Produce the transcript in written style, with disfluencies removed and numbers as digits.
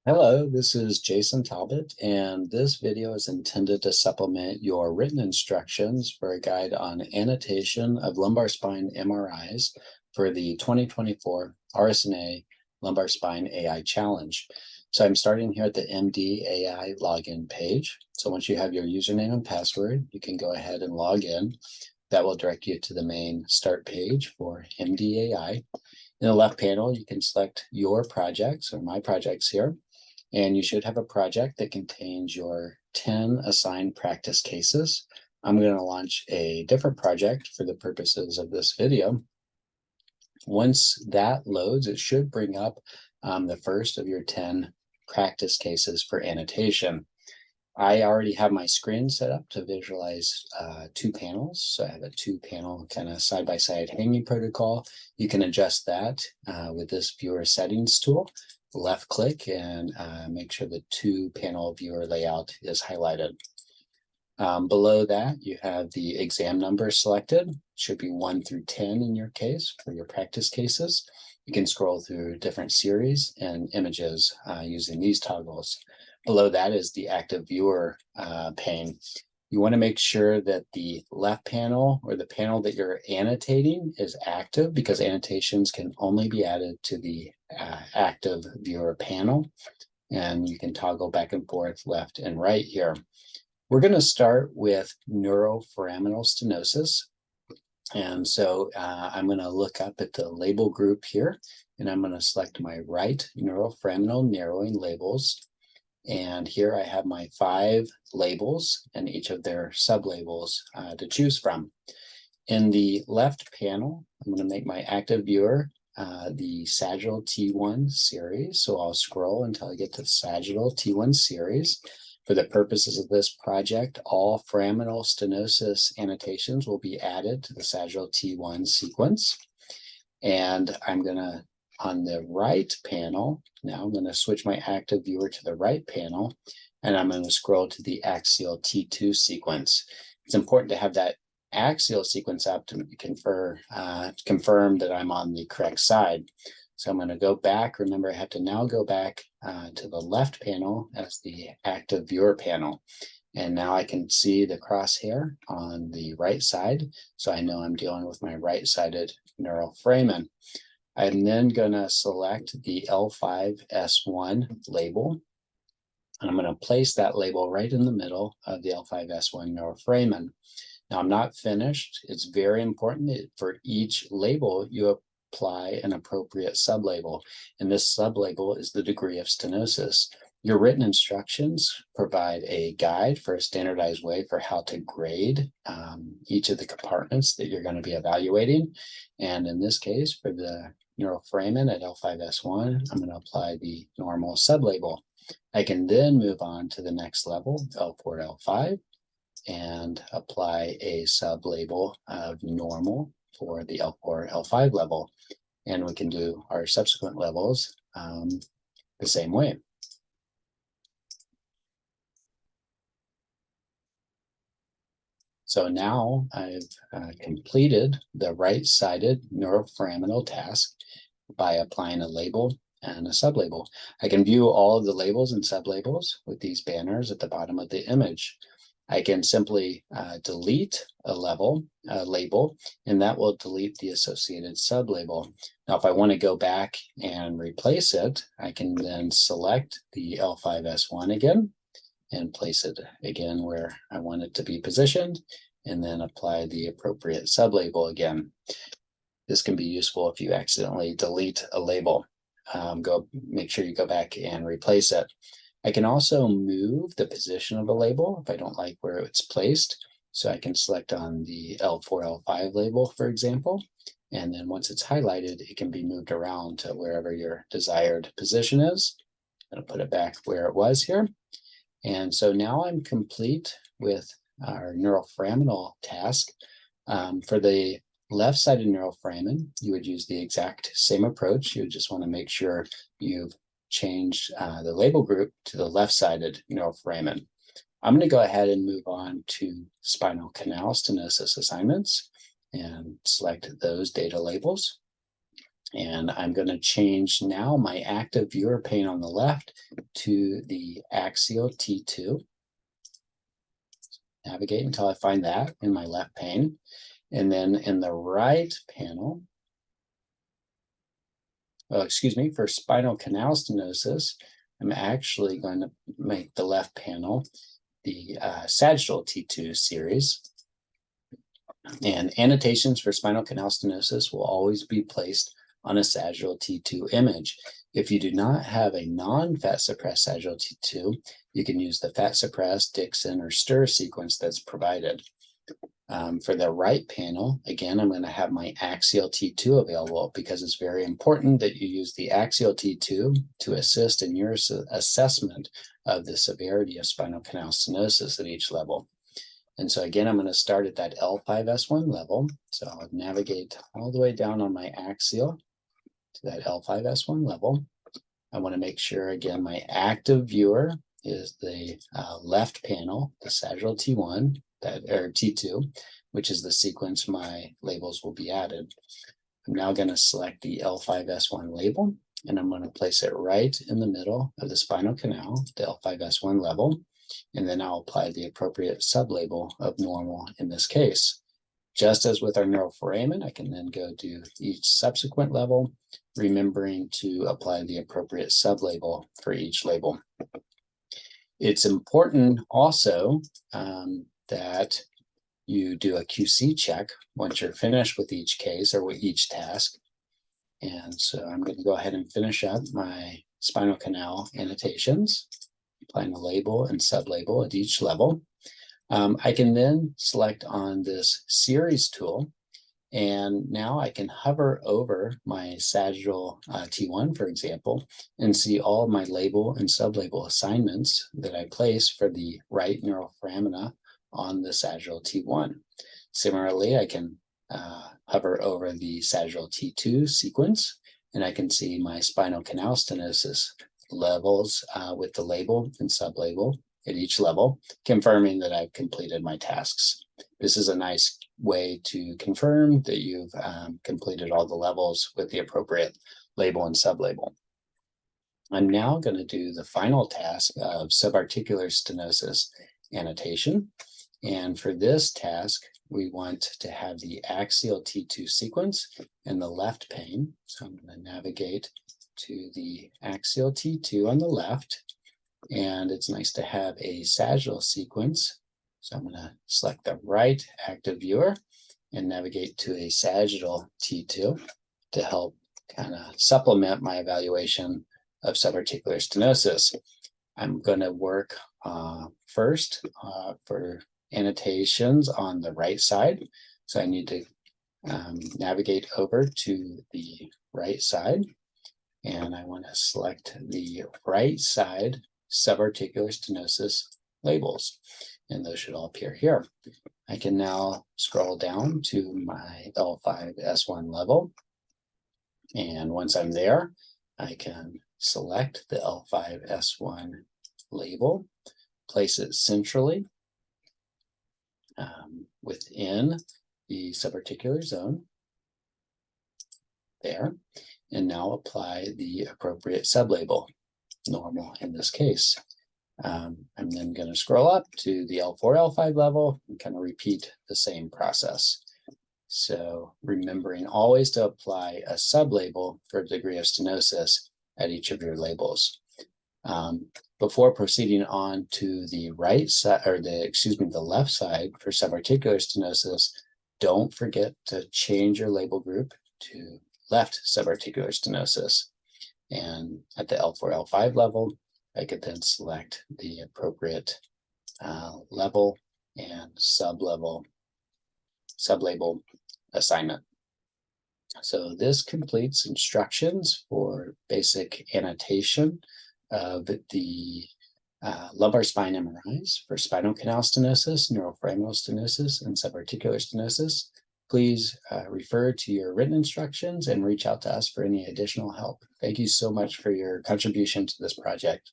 Hello, this is Jason Talbott, and this video is intended to supplement your written instructions for a guide on annotation of lumbar spine MRIs for the 2024 RSNA Lumbar Spine AI Challenge. So I'm starting here at the MD.ai login page. So once you have your username and password, you can go ahead and log in. That will direct you to the main start page for MD.ai. In the left panel, you can select your projects or my projects here. And you should have a project that contains your 10 assigned practice cases. I'm going to launch a different project for the purposes of this video. Once that loads, it should bring up the first of your 10 practice cases for annotation. I already have my screen set up to visualize two panels. So I have a two-panel kind of side-by-side hanging protocol. You can adjust that with this viewer settings tool. Left click and make sure the two-panel viewer layout is highlighted. Below that, you have the exam number selected. It should be 1 through 10 in your case for your practice cases. You can scroll through different series and images using these toggles. Below that is the active viewer pane. You want to make sure that the left panel or the panel that you're annotating is active, because annotations can only be added to the active viewer panel. And you can toggle back and forth left and right here. We're going to start with neuroforaminal stenosis. And so I'm going to look up at the label group here, and I'm going to select my right neuroforaminal narrowing labels. And here I have my 5 labels and each of their sublabels to choose from. In the left panel, I'm going to make my active viewer the sagittal T1 series. So I'll scroll until I get to the sagittal T1 series. For the purposes of this project, all foraminal stenosis annotations will be added to the sagittal T1 sequence. And I'm going to, on the right panel, now I'm going to switch my active viewer to the right panel, and I'm going to scroll to the axial T2 sequence. It's important to have that axial sequence up to confirm that I'm on the correct side. So I'm going to go back. Remember, I have to now go back to the left panel as the active viewer panel. And now I can see the crosshair on the right side. So I know I'm dealing with my right-sided neural foramen. I'm then going to select the L5S1 label. And I'm going to place that label right in the middle of the L5S1 neuroforamen. Now, I'm not finished. It's very important that for each label, you apply an appropriate sublabel. And this sublabel is the degree of stenosis. Your written instructions provide a guide for a standardized way for how to grade each of the compartments that you're going to be evaluating. And in this case, for the neuroforamen at L5S1, I'm going to apply the normal sublabel. I can then move on to the next level, L4, L5, and apply a sublabel of normal for the L4, L5 level. And we can do our subsequent levels the same way. So now I've completed the right-sided neuroforaminal task by applying a label and a sublabel. I can view all of the labels and sublabels with these banners at the bottom of the image. I can simply delete a label, and that will delete the associated sublabel. Now, if I want to go back and replace it, I can then select the L5S1 again and place it again where I want it to be positioned, and then apply the appropriate sublabel again. This can be useful if you accidentally delete a label. Make sure you go back and replace it. I can also move the position of a label if I don't like where it's placed. So I can select on the L4, L5 label, for example, and then once it's highlighted, it can be moved around to wherever your desired position is. I'm going to put it back where it was here. And so now I'm complete with our neuroforaminal task. For the left-sided neuroforamen, you would use the exact same approach. You would just want to make sure you've changed the label group to the left-sided neuroforamen. I'm going to go ahead and move on to spinal canal stenosis assignments and select those data labels. And I'm going to change now my active viewer pane on the left to the axial T2. Navigate until I find that in my left pane. And then in the right panel, for spinal canal stenosis, I'm actually going to make the left panel the sagittal T2 series. And annotations for spinal canal stenosis will always be placed on a sagittal T2 image. If you do not have a non-fat suppressed sagittal T2, you can use the fat suppressed, Dixon, or stir sequence that's provided. For the right panel, again, I'm going to have my axial T2 available because it's very important that you use the axial T2 to assist in your assessment of the severity of spinal canal stenosis at each level. And so again, I'm going to start at that L5S1 level. So I'll navigate all the way down on my axial to that L5S1 level. I want to make sure, again, my active viewer is the left panel, the sagittal T1, or T2, which is the sequence my labels will be added. I'm now going to select the L5S1 label, and I'm going to place it right in the middle of the spinal canal, the L5S1 level. And then I'll apply the appropriate sublabel of normal in this case. Just as with our neuroforamen, I can then go to each subsequent level, remembering to apply the appropriate sublabel for each label. It's important also that you do a QC check once you're finished with each case or with each task. And so I'm going to go ahead and finish up my spinal canal annotations, applying a label and sublabel at each level. I can then select on this series tool, and now I can hover over my sagittal T1, for example, and see all of my label and sublabel assignments that I place for the right neuroforamina on the sagittal T1. Similarly, I can hover over the sagittal T2 sequence, and I can see my spinal canal stenosis levels with the label and sublabel at each level, confirming that I've completed my tasks. This is a nice way to confirm that you've completed all the levels with the appropriate label and sublabel. I'm now going to do the final task of subarticular stenosis annotation. And for this task, we want to have the axial T2 sequence in the left pane. So I'm going to navigate to the axial T2 on the left. And it's nice to have a sagittal sequence. So I'm going to select the right active viewer and navigate to a sagittal T2 to help kind of supplement my evaluation of subarticular stenosis. I'm going to work first for annotations on the right side. So I need to navigate over to the right side, and I want to select the right side subarticular stenosis labels, and those should all appear here. I can now scroll down to my L5S1 level, and once I'm there, I can select the L5S1 label, place it centrally within the subarticular zone there, and now apply the appropriate sublabel, normal in this case. I'm then going to scroll up to the L4, L5 level and kind of repeat the same process. So remembering always to apply a sublabel for degree of stenosis at each of your labels. Before proceeding on to the right side, or the left side for subarticular stenosis, don't forget to change your label group to left subarticular stenosis. And at the L4, L5 level, I could then select the appropriate level and sublabel assignment. So this completes instructions for basic annotation of the lumbar spine MRIs for spinal canal stenosis, neuroforaminal stenosis, and subarticular stenosis. Please refer to your written instructions and reach out to us for any additional help. Thank you so much for your contribution to this project.